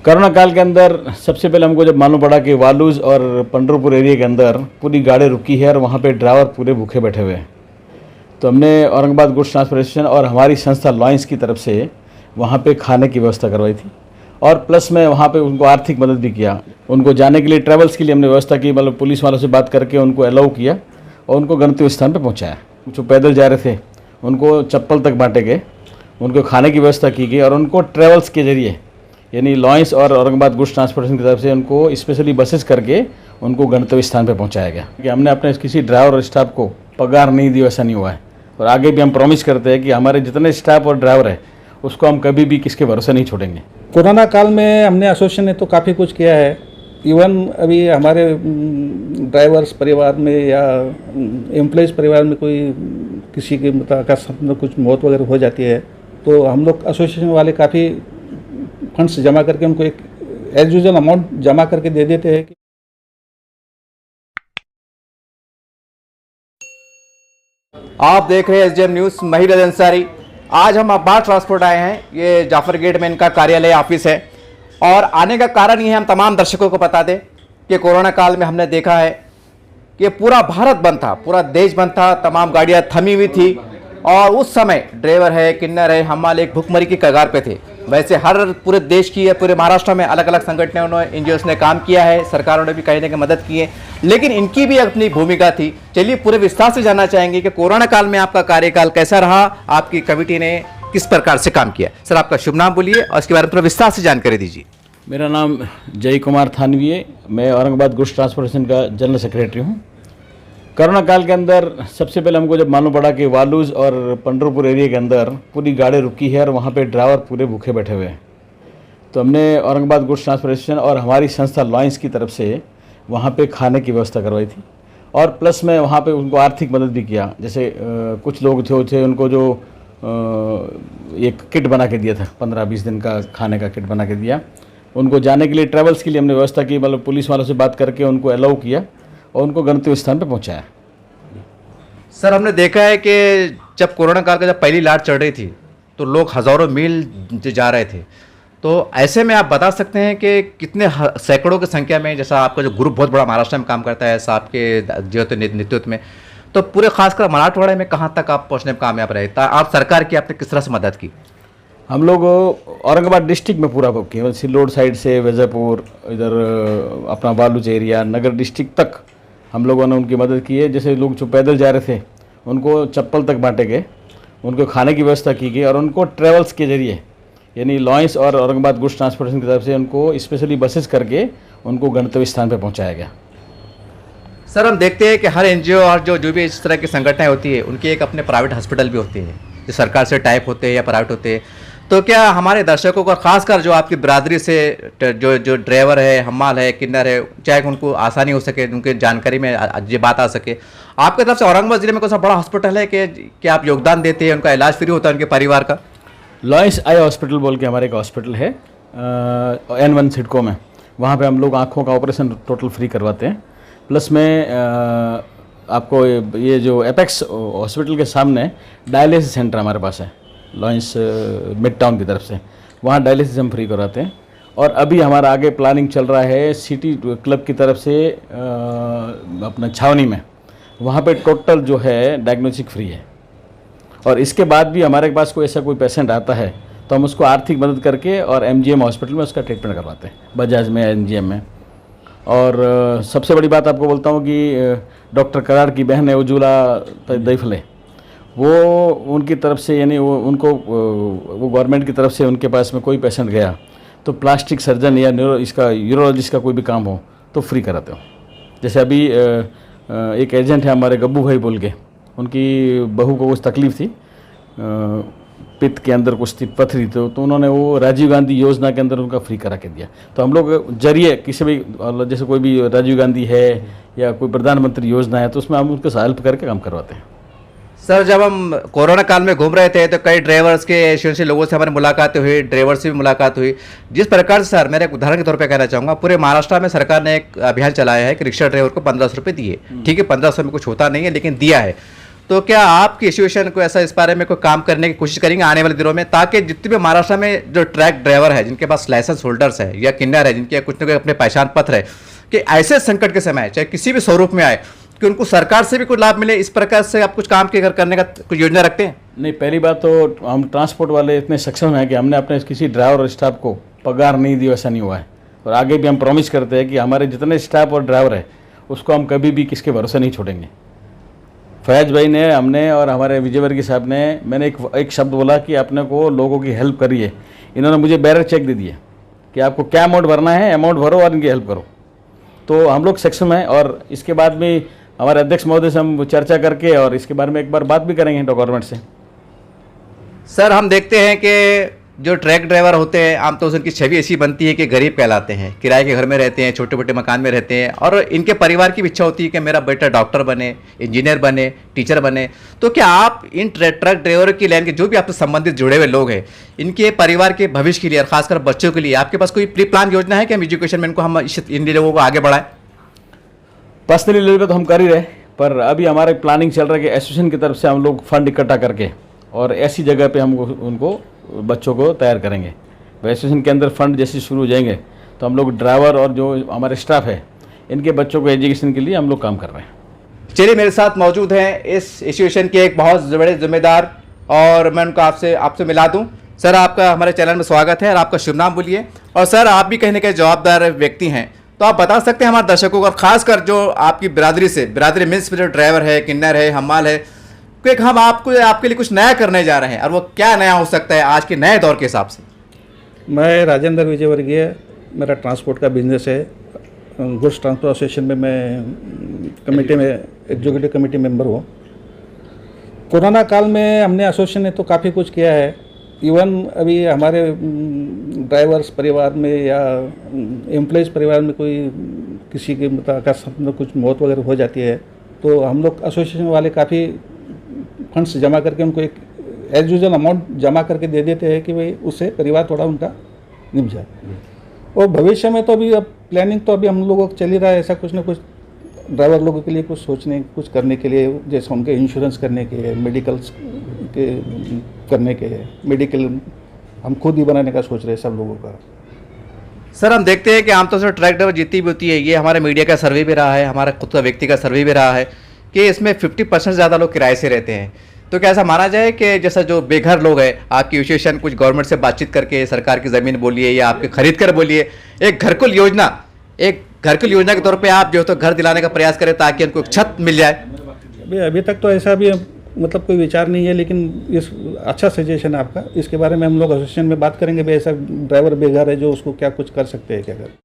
Corona काल के अंदर सबसे पहले हमको जब मालूम पड़ा कि वालूज और पंडरपुर एरिया के अंदर पूरी गाड़ी रुकी है और वहाँ पे ड्राइवर पूरे भूखे बैठे हुए हैं, तो हमने औरंगाबाद गुड्स ट्रांसपोर्टेशन और हमारी संस्था लॉयंस की तरफ से वहाँ पे खाने की व्यवस्था करवाई थी और प्लस में वहाँ पे उनको आर्थिक मदद भी किया। उनको जाने के लिए ट्रैवल्स के लिए हमने व्यवस्था की, मतलब पुलिस वालों से बात करके उनको अलाउ किया और उनको गंतव्य स्थान पे पहुँचाया। जो पैदल जा रहे थे उनको चप्पल तक बांटे गए, उनको खाने की व्यवस्था की गई और उनको ट्रैवल्स के जरिए यानी लॉयंस और औरंगाबाद गुड्स ट्रांसपोर्टेशन की तरफ से उनको स्पेशली बसेस करके उनको गंतव्य स्थान पे पहुँचाया गया। कि हमने अपने किसी ड्राइवर और स्टाफ को पगार नहीं दी, वैसा नहीं हुआ है और आगे भी हम प्रॉमिस करते हैं कि हमारे जितने स्टाफ और ड्राइवर है उसको हम कभी भी किसके भरोसे नहीं छोड़ेंगे। कोरोना काल में हमने एसोसिएशन ने तो काफ़ी कुछ किया है। इवन अभी हमारे ड्राइवर्स परिवार में या एम्प्लॉयज़ परिवार में कोई किसी के मतलब कुछ मौत वगैरह हो जाती है तो हम लोग एसोसिएशन वाले काफ़ी फंड्स जमा करके उनको एक एज यूजुअल अमाउंट जमा करके दे देते हैं। आप देख रहे हैं एसडीएम न्यूज़, महिर अंसारी। आज हम अब्बास ट्रांसपोर्ट आए हैं, ये जाफर गेट में इनका कार्यालय ऑफिस है और आने का कारण ये है, हम तमाम दर्शकों को बता दें कि कोरोना काल में हमने देखा है कि पूरा भारत बंद था, पूरा देश बंद था, तमाम गाड़ियां थमी हुई थी और उस समय ड्राइवर है, किन्नर है, हमाल एक भुखमरी की कगार पे थे। वैसे हर पूरे देश की या पूरे महाराष्ट्र में अलग अलग संगठनों ने, एनजीओस ने काम किया है, सरकारों ने भी कहीं ना कहीं मदद की है, लेकिन इनकी भी अपनी भूमिका थी। चलिए पूरे विस्तार से जानना चाहेंगे कि कोरोना काल में आपका कार्यकाल कैसा रहा, आपकी कमेटी ने किस प्रकार से काम किया। सर, आपका शुभ नाम बोलिए और इसके बारे में थोड़ा विस्तार से जानकारी दीजिए। मेरा नाम जय कुमार थानवी है, मैं औरंगाबाद गुड्स ट्रांसपोर्टेशन का जनरल सेक्रेटरी हूँ। कोरोना काल के अंदर सबसे पहले हमको जब मालूम पड़ा कि वालूज और पंडरपुर एरिया के अंदर पूरी गाड़ी रुकी है और वहाँ पे ड्राइवर पूरे भूखे बैठे हुए हैं, तो हमने औरंगाबाद गुड्स ट्रांसपोर्टेशन और हमारी संस्था लॉयंस की तरफ से वहाँ पे खाने की व्यवस्था करवाई थी और प्लस में वहाँ पे उनको आर्थिक मदद भी किया। जैसे कुछ लोग जो थे उनको जो एक किट बना के दिया था, 15-20 दिन का खाने का किट बना के दिया। उनको जाने के लिए ट्रैवल्स के लिए हमने व्यवस्था की, मतलब पुलिस वालों से बात करके उनको अलाउ किया और उनको गंतव्य स्थान पे पहुंचाया। सर, हमने देखा है कि जब कोरोना काल का जब पहली लहर चढ़ रही थी तो लोग हज़ारों मील जा रहे थे, तो ऐसे में आप बता सकते हैं कि कितने सैकड़ों की संख्या में, जैसा आपका जो ग्रुप बहुत बड़ा महाराष्ट्र में काम करता है साहब के नेतृत्व में, तो पूरे खासकर मराठवाड़ा में कहाँ तक आप पहुँचने में कामयाब रहे? आप सरकार की आपने किस तरह से मदद की? हम लोग औरंगाबाद डिस्ट्रिक्ट में पूरा बुक किए, सिल्लोड साइड से वैजापुर, इधर अपना बालूच एरिया, नगर डिस्ट्रिक्ट तक हम लोगों ने उनकी मदद की है। जैसे लोग जो पैदल जा रहे थे उनको चप्पल तक बांटे गए, उनको खाने की व्यवस्था की गई और उनको ट्रैवल्स के जरिए यानी लॉयंस और औरंगाबाद गुड्स ट्रांसपोर्टेशन की तरफ से उनको स्पेशली बसेस करके उनको गंतव्य स्थान पर पहुँचाया गया। सर, हम देखते हैं कि हर एनजीओ और जो भी इस तरह की संगठनें होती है उनकी एक अपने प्राइवेट हॉस्पिटल भी होते हैं, जो सरकार से टाइप होते हैं या प्राइवेट होते हैं। तो क्या हमारे दर्शकों को, खासकर जो आपकी बिरादरी से जो ड्राइवर है, हमाल है, किन्नर है, चाहे उनको आसानी हो सके, उनके जानकारी में ये बात आ सके, आपकी तरफ से औरंगाबाद जिले में कौन सा बड़ा हॉस्पिटल है कि आप योगदान देते हैं, उनका इलाज फ्री होता है उनके परिवार का? लॉयंस आई हॉस्पिटल बोल के हमारे एक हॉस्पिटल है N1 सिडको में, वहाँ पे हम लोग आँखों का ऑपरेशन टोटल फ्री करवाते हैं। प्लस में आपको ये जो एपेक्स हॉस्पिटल के सामने डायलिसिस सेंटर हमारे पास है लॉयंस मिड टाउन की तरफ से, वहाँ डायलिसिस हम फ्री करवाते हैं। और अभी हमारा आगे प्लानिंग चल रहा है सिटी क्लब की तरफ से अपना छावनी में, वहाँ पे टोटल जो है डायग्नोस्टिक फ्री है। और इसके बाद भी हमारे पास कोई ऐसा कोई पेशेंट आता है तो हम उसको आर्थिक मदद करके और MGM हॉस्पिटल में उसका ट्रीटमेंट करवाते हैं, बजाज में, MGM में। और सबसे बड़ी बात आपको बोलता हूँ कि डॉक्टर करार की बहन है उज्ज्वला दैफले, वो उनकी तरफ से यानी वो गवर्नमेंट की तरफ से उनके पास में कोई पेशेंट गया तो प्लास्टिक सर्जन या यूरोलॉजिस्ट का कोई भी काम हो तो फ्री कराते हो। जैसे अभी एक एजेंट है हमारे गब्बू भाई बोल के, उनकी बहू को कुछ तकलीफ़ थी, पित्त के अंदर कुछ थी, पथरी, तो उन्होंने वो राजीव गांधी योजना के अंदर उनका फ्री करा के दिया। तो हम लोग जरिए किसी भी, जैसे कोई भी राजीव गांधी है या कोई प्रधानमंत्री योजना है तो उसमें हम उनके हेल्प करके काम करवाते हैं। सर, जब हम कोरोना काल में घूम रहे थे तो कई ड्राइवर्स के एसोसिएशन लोगों से हमारी मुलाकात हुई, ड्राइवर से भी मुलाकात हुई। जिस प्रकार से, सर, मेरे एक उदाहरण के तौर पे कहना चाहूँगा, पूरे महाराष्ट्र में सरकार ने एक अभियान चलाया है कि रिक्शा ड्राइवर को 1500 रुपये दिए। ठीक है, 1500 में कुछ होता नहीं है लेकिन दिया है। तो क्या आपकी एसोसिएशन को ऐसा इस बारे में कोई काम करने की कोशिश करेंगे आने वाले दिनों में, ताकि जितने भी महाराष्ट्र में जो ट्रक ड्राइवर है जिनके पास लाइसेंस होल्डर्स है या किन्नर है जिनके कुछ न कुछ अपने पहचान पत्र है, कि ऐसे संकट के समय चाहे किसी भी स्वरूप में आए कि उनको सरकार से भी कुछ लाभ मिले, इस प्रकार से आप कुछ काम करने का कुछ योजना रखते हैं? नहीं, पहली बात तो हम ट्रांसपोर्ट वाले इतने सक्षम हैं कि हमने अपने किसी ड्राइवर और स्टाफ को पगार नहीं दी, ऐसा नहीं हुआ है। और आगे भी हम प्रॉमिस करते हैं कि हमारे जितने स्टाफ और ड्राइवर है उसको हम कभी भी किसके भरोसे नहीं छोड़ेंगे। फैज भाई ने, हमने और हमारे विजयवर्गीय साहब ने, मैंने एक शब्द बोला कि अपने को लोगों की हेल्प करिए। इन्होंने मुझे बैरर चेक दे दिए कि आपको क्या अमाउंट भरना है, अमाउंट भरो और इनकी हेल्प करो। तो हम लोग सक्षम हैं और इसके बाद में हमारे अध्यक्ष महोदय से हम चर्चा करके और इसके बारे में एक बार बात भी करेंगे गवर्नमेंट से। सर, हम देखते हैं कि जो ट्रक ड्राइवर होते हैं आमतौर से उनकी छवि ऐसी बनती है कि गरीब कहलाते हैं, किराए के घर में रहते हैं, छोटे छोटे मकान में रहते हैं, और इनके परिवार की इच्छा होती है कि मेरा बेटा डॉक्टर बने, इंजीनियर बने, टीचर बने। तो क्या आप इन ट्रक ड्राइवर की लाइन के जो भी आपसे संबंधित जुड़े हुए लोग हैं, इनके परिवार के भविष्य के लिए और खासकर बच्चों के लिए आपके पास कोई प्री प्लान योजना है कि हम एजुकेशन में इनको हम इन लोगों को आगे बढ़ाएं? पर्सनली लेवल पे तो हम कर ही रहे, पर अभी हमारे प्लानिंग चल रहा है कि एसोसिएशन की तरफ से हम लोग फंड इकट्ठा करके और ऐसी जगह पे हम उनको बच्चों को तैयार करेंगे। एसोसिएशन के अंदर फंड जैसे शुरू हो जाएंगे तो हम लोग ड्राइवर और जो हमारे स्टाफ है इनके बच्चों को एजुकेशन के लिए हम लोग काम कर रहे हैं। चलिए, मेरे साथ मौजूद हैं इस एसोसिएशन के एक बहुत बड़े जिम्मेदार, और मैं उनको आपसे मिला दूं। सर, आपका हमारे चैनल में स्वागत है और आपका शुभ नाम बोलिए। और सर, आप भी कहने के जवाबदार व्यक्ति हैं, तो आप बता सकते हैं हमारे दर्शकों को, और खासकर जो आपकी बिरादरी मीन्स जो ड्राइवर है, किन्नर है, हमाल है, कि हम आपके लिए कुछ नया करने जा रहे हैं, और वो क्या नया हो सकता है आज के नए दौर के हिसाब से? मैं राजेंद्र विजयवर्गीय, मेरा ट्रांसपोर्ट का बिजनेस है। गुड्स ट्रांसपोर्ट एसोसिएशन में मैं कमेटी में एग्जीक्यूटिव कमेटी मेंबर हूँ। कोरोना काल में हमने एसोसिएशन ने तो काफ़ी कुछ किया है। इवन अभी हमारे ड्राइवर्स परिवार में या एम्प्लॉयज़ परिवार में कोई किसी के मतलब कुछ मौत वगैरह हो जाती है तो हम लोग एसोसिएशन वाले काफ़ी फंड्स जमा करके उनको एक एज यूजल अमाउंट जमा करके दे देते हैं कि भाई उससे परिवार थोड़ा उनका निभ जाए। और भविष्य में तो अभी अब प्लानिंग तो अभी हम लोगों को चल ही रहा है, ऐसा कुछ ना कुछ ड्राइवर लोगों के लिए कुछ सोचने कुछ करने के लिए, जैसे उनके इंश्योरेंस करने के, मेडिकल के करने के, मेडिकल हम खुद ही बनाने का सोच रहे हैं सब लोगों का। सर, हम देखते हैं कि आमतौर से ट्रक ड्राइवर जितनी भी होती है, ये हमारे मीडिया का सर्वे भी रहा है, हमारा खुद का व्यक्ति का सर्वे भी रहा है कि इसमें 50% ज़्यादा लोग किराए से रहते हैं। तो क्या ऐसा माना जाए कि जैसा जो बेघर लोग हैं, आपकी एसोसिएशन कुछ गवर्नमेंट से बातचीत करके सरकार की ज़मीन बोलिए या आपके खरीद कर बोलिए, एक घरकुल योजना के तौर पे आप जो तो घर दिलाने का प्रयास करें ताकि उनको एक छत मिल जाए? अभी तक तो ऐसा भी मतलब कोई विचार नहीं है, लेकिन इस अच्छा सजेशन है आपका। इसके बारे में हम लोग एसोसिएशन में बात करेंगे, भाई ऐसा ड्राइवर बेघर है जो उसको क्या कुछ कर सकते हैं क्या कर